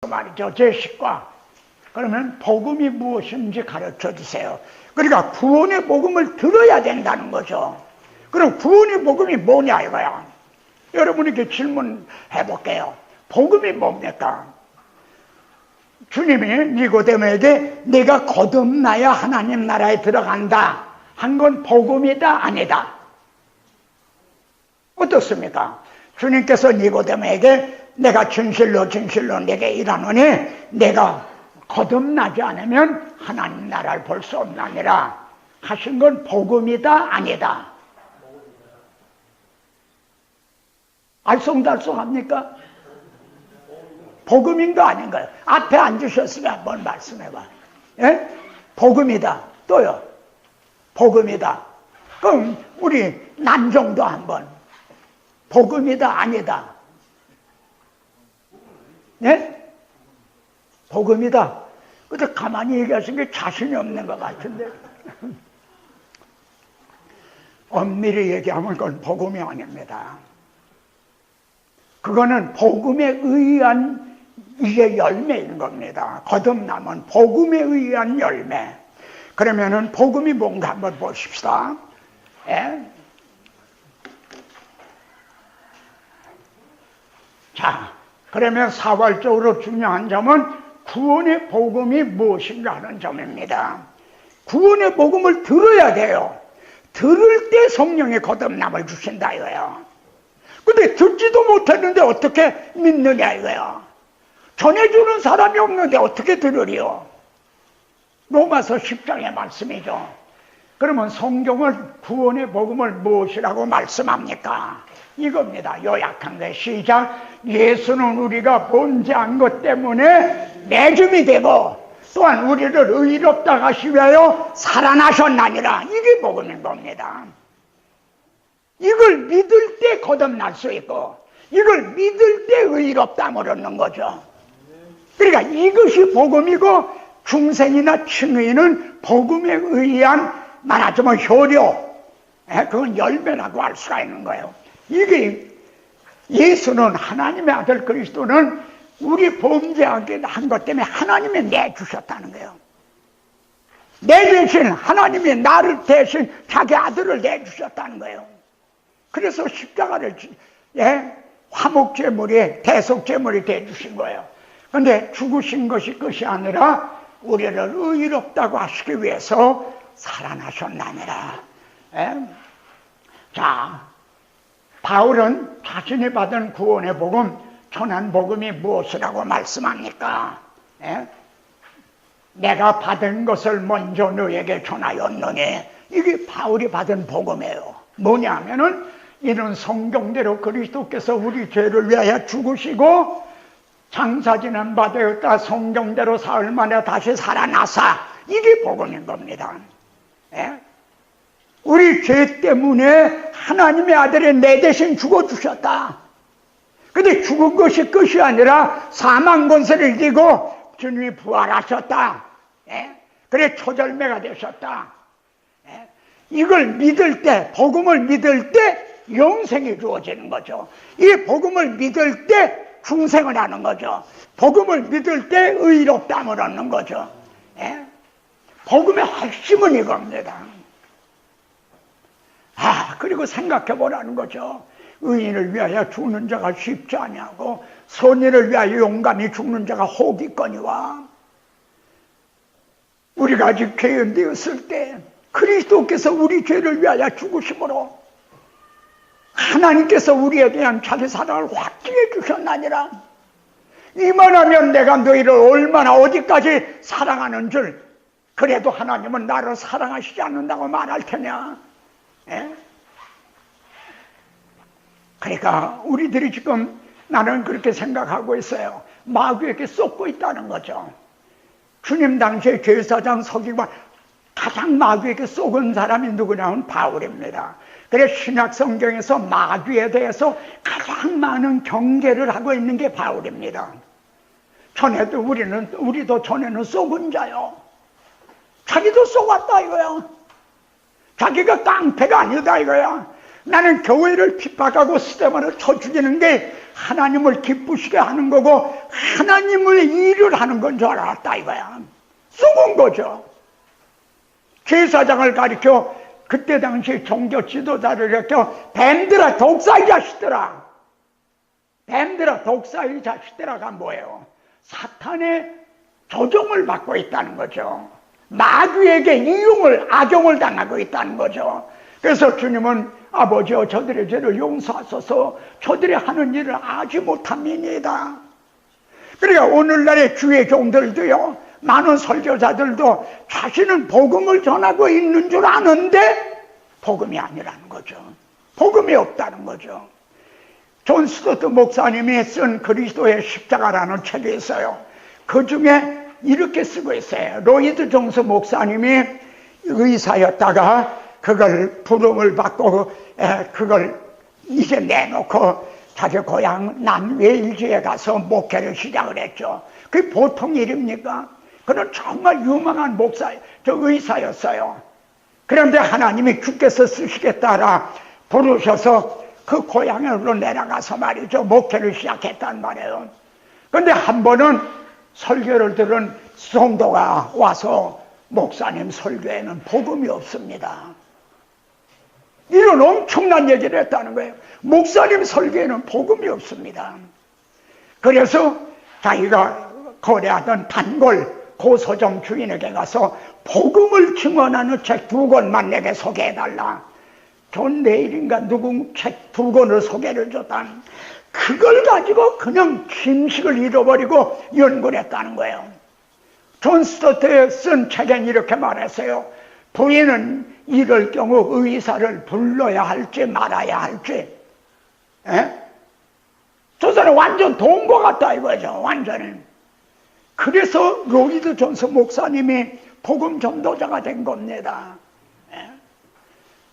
말이죠. 제10과. 그러면 복음이 무엇인지 가르쳐 주세요. 그러니까 구원의 복음을 들어야 된다는 거죠. 그럼 구원의 복음이 뭐냐 이거야. 여러분에게 질문해 볼게요. 복음이 뭡니까? 주님이 니고데모에게 네가 거듭나야 하나님 나라에 들어간다 한 건 복음이다 아니다? 어떻습니까? 주님께서 니고데모에게 내가 진실로 진실로 내게 이르노니 내가 거듭나지 않으면 하나님 나라를 볼 수 없나니라 하신 건 복음이다 아니다? 알쏭달쏭합니까? 복음인가 아닌가요? 앞에 앉으셨으면 한번 말씀해봐. 예? 복음이다. 또요. 복음이다. 그럼 우리 난정도 한번 복음이다 아니다? 예? 복음이다. 근데 가만히 얘기하신 게 자신이 없는 것 같은데. 엄밀히 얘기하면 그건 복음이 아닙니다. 그거는 복음에 의한 이게 열매인 겁니다. 거듭남은 복음에 의한 열매. 그러면은 복음이 뭔가 한번 보십시다. 예? 자, 그러면 사활적으로 중요한 점은 구원의 복음이 무엇인가 하는 점입니다. 구원의 복음을 들어야 돼요. 들을 때 성령의 거듭남을 주신다 이거예요. 근데 듣지도 못했는데 어떻게 믿느냐 이거야. 전해주는 사람이 없는데 어떻게 들으리요? 로마서 10장의 말씀이죠. 그러면 성경을 구원의 복음을 무엇이라고 말씀합니까? 이겁니다. 요약한 게 시작. 예수는 우리가 범죄한 것 때문에 매줌이 되고 또한 우리를 의롭다 하시 위하여 살아나셨나니라. 이게 복음인 겁니다. 이걸 믿을 때 거듭날 수 있고 이걸 믿을 때 의롭다함을 얻는 거죠. 그러니까 이것이 복음이고 중생이나 칭의는 복음에 의한 말하자면 효료, 그건 열매라고 할 수가 있는 거예요. 이게 예수는 하나님의 아들 그리스도는 우리 범죄하게 한 것 때문에 하나님이 내주셨다는 거예요. 내 대신 하나님이 나를 대신 자기 아들을 내주셨다는 거예요. 그래서 십자가를 화목제물이 대속제물이 되어주신 거예요. 그런데 죽으신 것이 끝이 아니라 우리를 의롭다고 하시기 위해서 살아나셨나니라. 자, 바울은 자신이 받은 구원의 복음, 전한 복음이 무엇이라고 말씀합니까? 내가 받은 것을 먼저 너에게 전하였느니 이게 바울이 받은 복음이에요. 뭐냐면은 이런 성경대로 그리스도께서 우리 죄를 위하여 죽으시고 장사지는 바 되었다 성경대로 사흘 만에 다시 살아나사 이게 복음인 겁니다. 우리 죄 때문에 하나님의 아들이 내 대신 죽어주셨다. 근데 죽은 것이 끝이 아니라 사망 권세를 이기고 주님이 부활하셨다. 그래 초절매가 되셨다. 이걸 믿을 때, 복음을 믿을 때 영생이 주어지는 거죠. 이 복음을 믿을 때 중생을 하는 거죠. 복음을 믿을 때 의롭다함을 얻는 거죠. 복음의 핵심은 이겁니다. 그리고 생각해 보라는 거죠. 의인을 위하여 죽는 자가 쉽지 아니하고 선인을 위하여 용감히 죽는 자가 혹이거니와. 우리가 아직 죄인되었을 때 그리스도께서 우리 죄를 위하여 죽으심으로 하나님께서 우리에 대한 자기 사랑을 확증해 주셨나니라. 이만하면 내가 너희를 얼마나 어디까지 사랑하는 줄, 그래도 하나님은 나를 사랑하시지 않는다고 말할 테냐. 그러니까 우리들이 지금 나는 그렇게 생각하고 있어요. 마귀에게 쏟고 있다는 거죠. 주님 당시에 제사장 서기관 가장 마귀에게 쏟은 사람이 누구냐면 바울입니다. 그래서 신약 성경에서 마귀에 대해서 가장 많은 경계를 하고 있는 게 바울입니다. 전에도 우리도 전에는 속은 자요. 자기도 쏘았다 이거야. 자기가 깡패가 아니다 이거야. 나는 교회를 핍박하고 스데반을 쳐 죽이는 게 하나님을 기쁘시게 하는 거고 하나님을 일을 하는 건 줄 알았다 이거야. 속은 거죠. 제사장을 가리켜 그때 당시 종교 지도자를 가리켜 뱀들아 독사의 자식들아, 뱀들아 독사의 자식들아가 뭐예요? 사탄의 조종을 받고 있다는 거죠. 마귀에게 이용을, 악용을 당하고 있다는 거죠. 그래서 주님은 아버지여 저들의 죄를 용서하소서, 저들이 하는 일을 알지 못함이니이다. 그러니까 오늘날의 주의 종들도요, 많은 설교자들도 자신은 복음을 전하고 있는 줄 아는데 복음이 아니라는 거죠. 복음이 없다는 거죠. 존 스토트 목사님이 쓴 그리스도의 십자가라는 책이 있어요. 그 중에 이렇게 쓰고 있어요. 로이드 존스 목사님이 의사였다가 그걸 부름을 받고 그걸 이제 내놓고 자기 고향 남웨일즈에 가서 목회를 시작을 했죠. 그게 보통 일입니까? 그는 정말 유명한 의사였어요. 그런데 하나님이 주께서 쓰시겠다라 부르셔서 그 고향으로 내려가서 말이죠, 목회를 시작했단 말이에요. 그런데 한 번은 설교를 들은 성도가 와서 목사님 설교에는 복음이 없습니다. 이런 엄청난 얘기를 했다는 거예요. 목사님 설교에는 복음이 없습니다. 그래서 자기가 거래하던 단골 고서점 주인에게 가서 복음을 증언하는 책 2권만 내게 소개해달라. 존 네일인가 누구 책 2권을 소개를 줬다. 그걸 가지고 그냥 짐식을 잃어버리고 연구를 했다는 거예요. 존 스토트에 쓴 책엔 이렇게 말했어요. 부인은 이럴 경우 의사를 불러야 할지 말아야 할지. 저 사람 완전 동거 같다 이거죠. 완전히. 그래서 로이드 존스 목사님이 복음 전도자가 된 겁니다.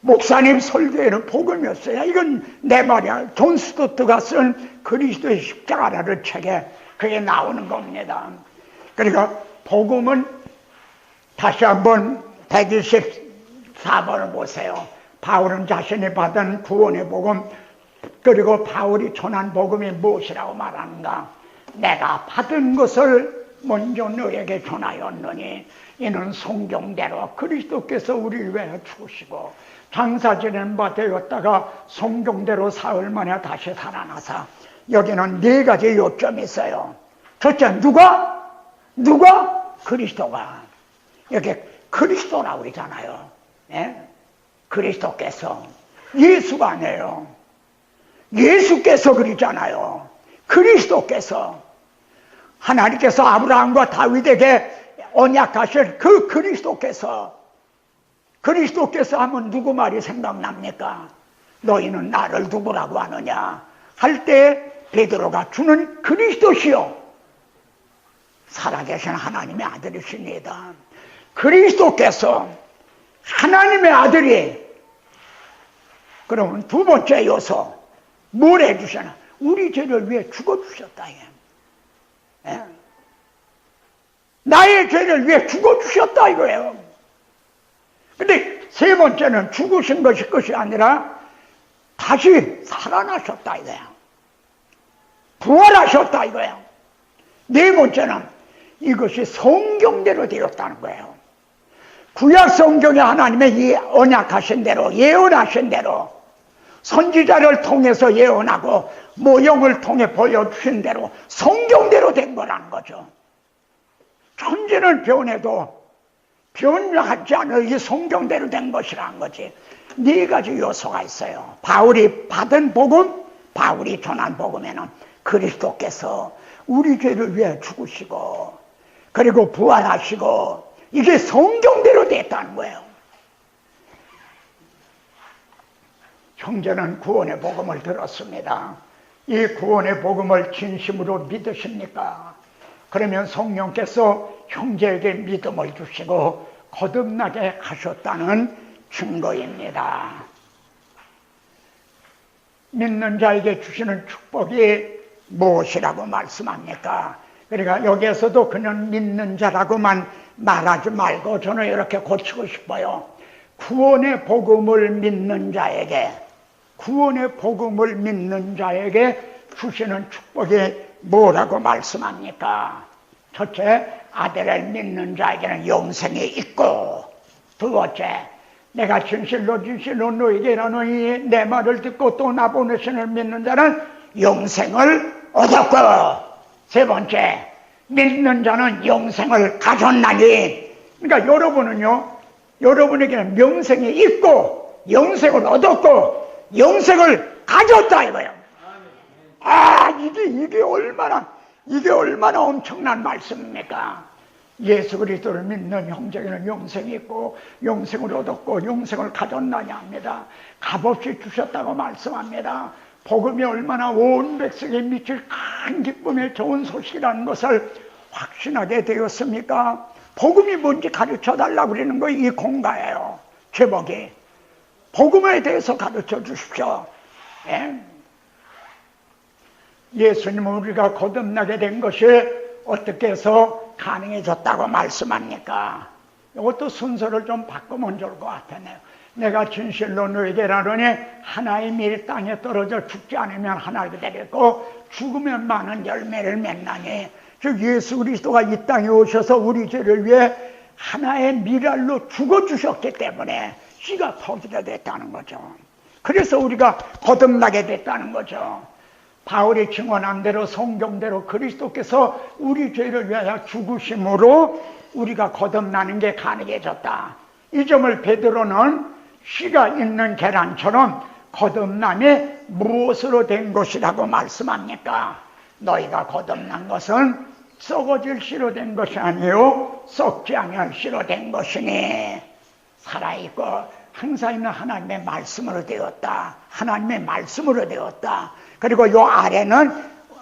목사님 설교에는 복음이 없어요. 이건 내 말이야. 존 스토트가 쓴 그리스도의 십자가라는 책에 그게 나오는 겁니다. 그러니까 복음은 다시 한번 124번을 보세요. 바울은 자신이 받은 구원의 복음, 그리고 바울이 전한 복음이 무엇이라고 말하는가? 내가 받은 것을 먼저 너에게 전하였느니 이는 성경대로 그리스도께서 우리를 위해 죽으시고 장사 지낸 바 되었다가 성경대로 사흘 만에 다시 살아나사. 여기는 4가지 요점이 있어요. 첫째, 누가? 그리스도가. 여기 그리스도라고 그러잖아요. 그리스도께서. 예수가 아니에요. 예수께서 그러잖아요. 그리스도께서. 하나님께서 아브라함과 다윗에게 언약하신 그 그리스도께서 하면 누구 말이 생각납니까? 너희는 나를 누구라고 하느냐 할 때 베드로가 주는 그리스도시요 살아계신 하나님의 아들이십니다. 그리스도께서 하나님의 아들이. 그러면 2번째 요소 뭘 해주시나? 우리 죄를 위해 죽어주셨다. 나의 죄를 위해 죽어주셨다 이거예요. 근데 3번째는 죽으신 것이 아니라 다시 살아나셨다 이거예요. 부활하셨다 이거예요. 4번째는 이것이 성경대로 되었다는 거예요. 구약 성경에 하나님의 언약하신 대로, 예언하신 대로, 선지자를 통해서 예언하고 모형을 통해 보여주신 대로 성경대로 된 거라는 거죠. 천지는 변해도 변하지 않을 이 성경대로 된 것이라는 거지. 4가지 요소가 있어요. 바울이 받은 복음, 바울이 전한 복음에는 그리스도께서 우리 죄를 위해 죽으시고 그리고 부활하시고 이게 성경대로 됐다는 거예요. 형제는 구원의 복음을 들었습니다. 이 구원의 복음을 진심으로 믿으십니까? 그러면 성령께서 형제에게 믿음을 주시고 거듭나게 하셨다는 증거입니다. 믿는 자에게 주시는 축복이 무엇이라고 말씀합니까? 그러니까 여기에서도 그냥 믿는 자라고만 말하지 말고 저는 이렇게 고치고 싶어요. 구원의 복음을 믿는 자에게 주시는 축복이 뭐라고 말씀합니까? 첫째, 아들을 믿는 자에게는 영생이 있고, 두 번째, 내가 진실로 너에게 이르노니 내 말을 듣고 또 나 보내시는 믿는 자는 영생을 얻었고, 세 번째, 믿는 자는 영생을 가졌나니. 그러니까 여러분에게는 명생이 있고 영생을 얻었고 영생을 가졌다 이거예요. 이게 얼마나 엄청난 말씀입니까? 예수 그리스도를 믿는 형제에게는 영생이 있고 영생을 얻었고 영생을 가졌나냐 합니다. 값없이 주셨다고 말씀합니다. 복음이 얼마나 온 백성에 미칠 큰 기쁨의 좋은 소식이라는 것을 확신하게 되었습니까? 복음이 뭔지 가르쳐 달라고 그러는 거 이 공가예요. 제목이 복음에 대해서 가르쳐 주십시오. 예수님은 우리가 거듭나게 된 것이 어떻게 해서 가능해졌다고 말씀합니까? 이것도 순서를 좀 바꾸면 좋을 것 같았네요. 내가 진실로 너에게 이르노니 하나의 밀 땅에 떨어져 죽지 않으면 하나가 되겠고 죽으면 많은 열매를 맺나니. 즉 예수 그리스도가 이 땅에 오셔서 우리 죄를 위해 하나의 밀알로 죽어주셨기 때문에 씨가 퍼지게 됐다는 거죠. 그래서 우리가 거듭나게 됐다는 거죠. 바울이 증언한 대로 성경대로 그리스도께서 우리 죄를 위하여 죽으심으로 우리가 거듭나는 게 가능해졌다. 이 점을 베드로는 씨가 있는 계란처럼 거듭남이 무엇으로 된 것이라고 말씀합니까? 너희가 거듭난 것은 썩어질 씨로 된 것이 아니요 썩지 아니할 씨로 된 것이니 살아있고 항상 있는 하나님의 말씀으로 되었다. 하나님의 말씀으로 되었다. 그리고 요 아래는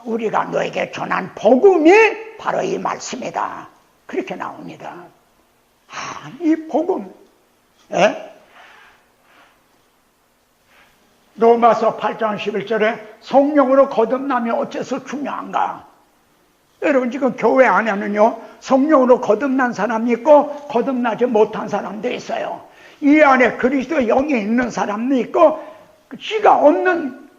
우리가 너에게 전한 복음이 바로 이 말씀이다. 그렇게 나옵니다. 이 복음, 로마서 8장 11절에 성령으로 거듭남이 어째서 중요한가? 여러분 지금 교회 안에는요 성령으로 거듭난 사람이 있고 거듭나지 못한 사람도 있어요. 이 안에 그리스도의 영이 있는 사람도 있고 씨가 없는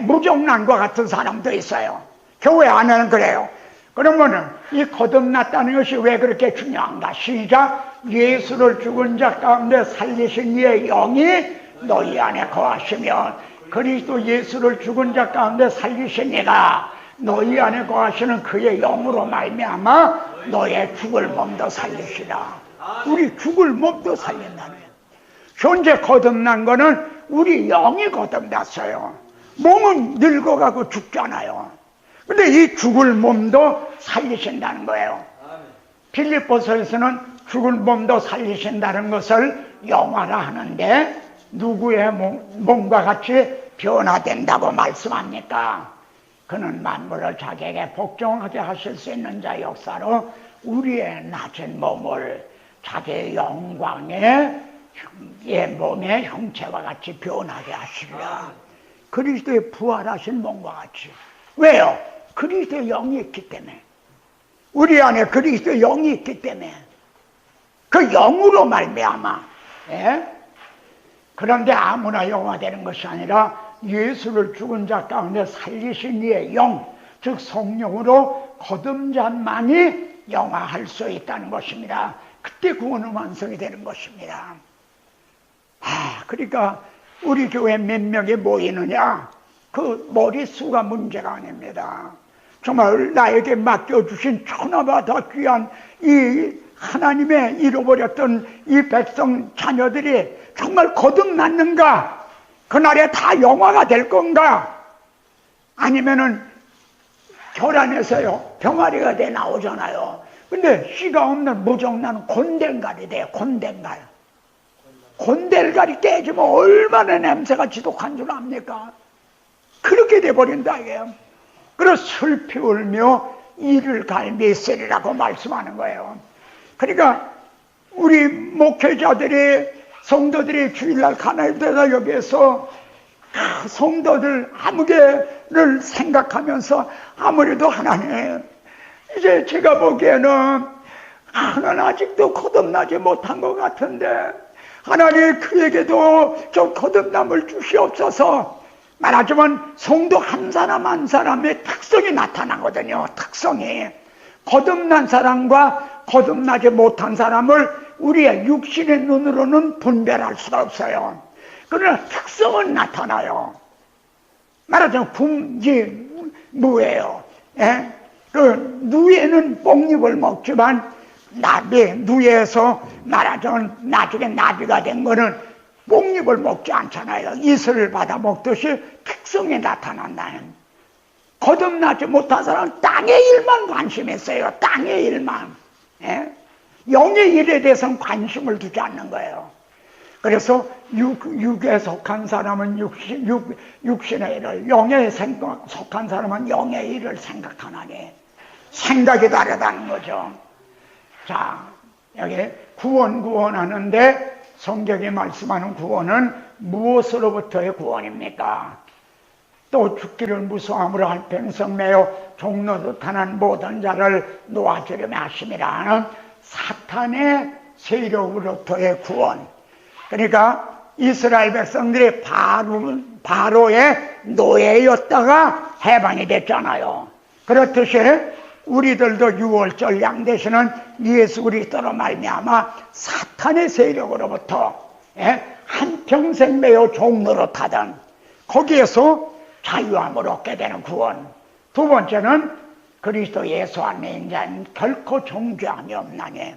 무정란과 같은 사람도 있어요. 교회 안에는 그래요. 그러면은 이 거듭났다는 것이 왜 그렇게 중요한가? 시작. 예수를 죽은 자 가운데 살리신 이의 영이 너희 안에 거하시면 그리스도 예수를 죽은 자 가운데 살리신 이가 너희 안에 거하시는 그의 영으로 말미암아 너의 죽을 몸도 살리시라. 우리 죽을 몸도 살린다는 거예요. 현재 거듭난 거는 우리 영이 거듭났어요. 몸은 늙어가고 죽잖아요. 근데 이 죽을 몸도 살리신다는 거예요. 빌립보서에서는 죽을 몸도 살리신다는 것을 영화라 하는데 누구의 몸과 같이 변화된다고 말씀합니까? 그는 만물을 자기에게 복종하게 하실 수 있는 자 역사로 우리의 낮은 몸을 자기의 영광의 몸의 형체와 같이 변하게 하시리라. 그리스도의 부활하신 몸과 같이. 왜요? 그리스도의 영이 있기 때문에. 우리 안에 그리스도의 영이 있기 때문에. 그 영으로 말미암아. 그런데 아무나 영화 되는 것이 아니라 예수를 죽은 자 가운데 살리신 이의 영, 즉 성령으로 거듭난 자만이 영화할 수 있다는 것입니다. 그때 구원은 완성이 되는 것입니다. 그러니까 우리 교회 몇 명이 모이느냐? 그 머릿수가 문제가 아닙니다. 정말 나에게 맡겨주신 천하보다 더 귀한 이 하나님의 잃어버렸던 이 백성 자녀들이 정말 거듭났는가? 그날에 다 영화가 될 건가? 아니면은 결안에서요 병아리가 돼 나오잖아요. 근데 씨가 없는 무정란 곤댕갈이 돼요. 곤델갈이 깨지면 얼마나 냄새가 지독한 줄 압니까? 그렇게 돼버린다 이게요. 그래서 슬피 울며 이를 갈미 있으리라고 말씀하는 거예요. 그러니까 우리 목회자들이 성도들이 주일날 가나이드에서 여기에서 성도들 아무개를 생각하면서 아무래도 하나님 이제 제가 보기에는 하나는 아직도 거듭나지 못한 것 같은데 하나님 그에게도 좀 거듭남을 주시옵소서. 말하자면 성도 한 사람 한 사람의 특성이 나타나거든요. 특성이. 거듭난 사람과 거듭나지 못한 사람을 우리의 육신의 눈으로는 분별할 수가 없어요. 그러나 특성은 나타나요. 말하자면 무예요. 예? 그 누에는 뽕잎을 먹지만 누에에서 말하자면 나중에 나비가 된 거는 뽕잎을 먹지 않잖아요. 이슬을 받아 먹듯이 특성이 나타난다는. 거듭나지 못한 사람은 땅의 일만 관심했어요. 땅의 일만. 예? 영의 일에 대해서는 관심을 두지 않는 거예요. 그래서 육에 속한 사람은 육신의 일을, 영에 속한 사람은 영의 일을 생각하나니 생각이 다르다는 거죠. 자, 여기 구원하는데 성경이 말씀하는 구원은 무엇으로부터의 구원입니까? 또 죽기를 무서함으로 할 백성 매어 종로도 타는 모든 자를 놓아주려며 하심이라. 사탄의 세력으로부터의 구원. 그러니까 이스라엘 백성들이 바로의 노예였다가 해방이 됐잖아요. 그렇듯이 우리들도 유월절 양되시는 예수 그리스도로 말미암아 사탄의 세력으로부터 한평생 매어 종로로 타던 거기에서 자유함을 얻게 되는 구원. 두 번째는 그리스도 예수 안에 있는 자는 결코 정죄함이 없나니.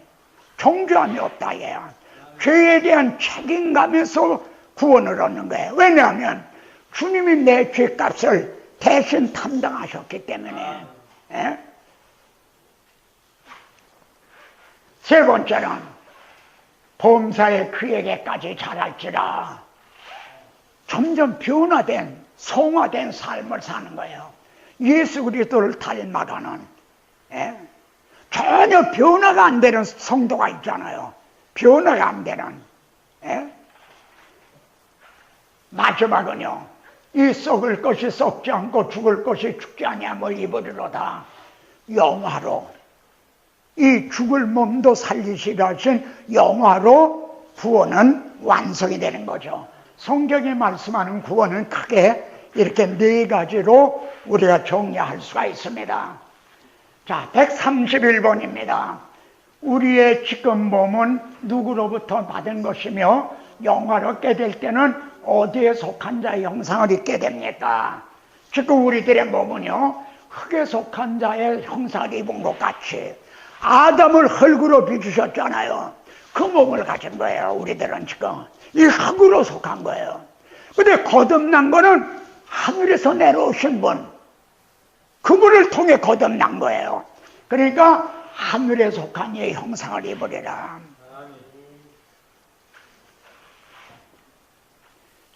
정죄함이 없다 얘야. 죄에 대한 책임감에서 구원을 얻는 거예요. 왜냐하면 주님이 내 죄값을 대신 담당하셨기 때문에. 세 번째는 범사에 그에게까지 자랄지라. 점점 변화된 성화된 삶을 사는 거예요. 예수 그리스도를 닮아가는. 전혀 변화가 안 되는 성도가 있잖아요. 변화가 안 되는. 마지막은요, 이 썩을 것이 썩지 않고 죽을 것이 죽지 아니함을 입으리로다. 영화로, 이 죽을 몸도 살리시려 하신 영화로 구원은 완성이 되는 거죠. 성경이 말씀하는 구원은 크게 이렇게 네 가지로 우리가 정리할 수가 있습니다. 자, 131번입니다. 우리의 지금 몸은 누구로부터 받은 것이며 영화롭게 될 때는 어디에 속한 자의 형상을 입게 됩니까? 지금 우리들의 몸은요, 흙에 속한 자의 형상을 입은 것 같이 아담을 흙으로 빚으셨잖아요. 그 몸을 가진 거예요. 우리들은 지금 이 흙으로 속한 거예요. 근데 거듭난 거는 하늘에서 내려오신 분, 그분을 통해 거듭난 거예요. 그러니까 하늘에 속한 이의 형상을 입으리라.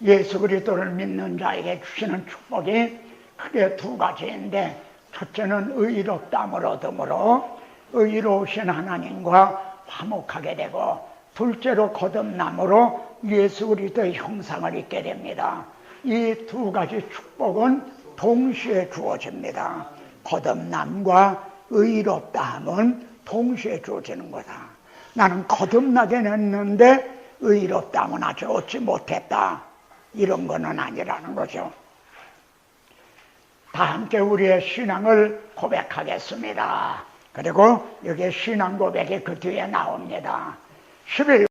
예수 그리스도를 믿는 자에게 주시는 축복이 크게 두 가지인데, 첫째는 의롭다함을 얻음으로 의로우신 하나님과 화목하게 되고, 둘째로 거듭남으로 예수 그리스도의 형상을 입게 됩니다. 이 두 가지 축복은 동시에 주어집니다. 거듭남과 의롭다함은 동시에 주어지는 거다. 나는 거듭나게 했는데 의롭다함은 아직 얻지 못했다. 이런 거는 아니라는 거죠. 다 함께 우리의 신앙을 고백하겠습니다. 그리고 여기 신앙 고백이 그 뒤에 나옵니다. 11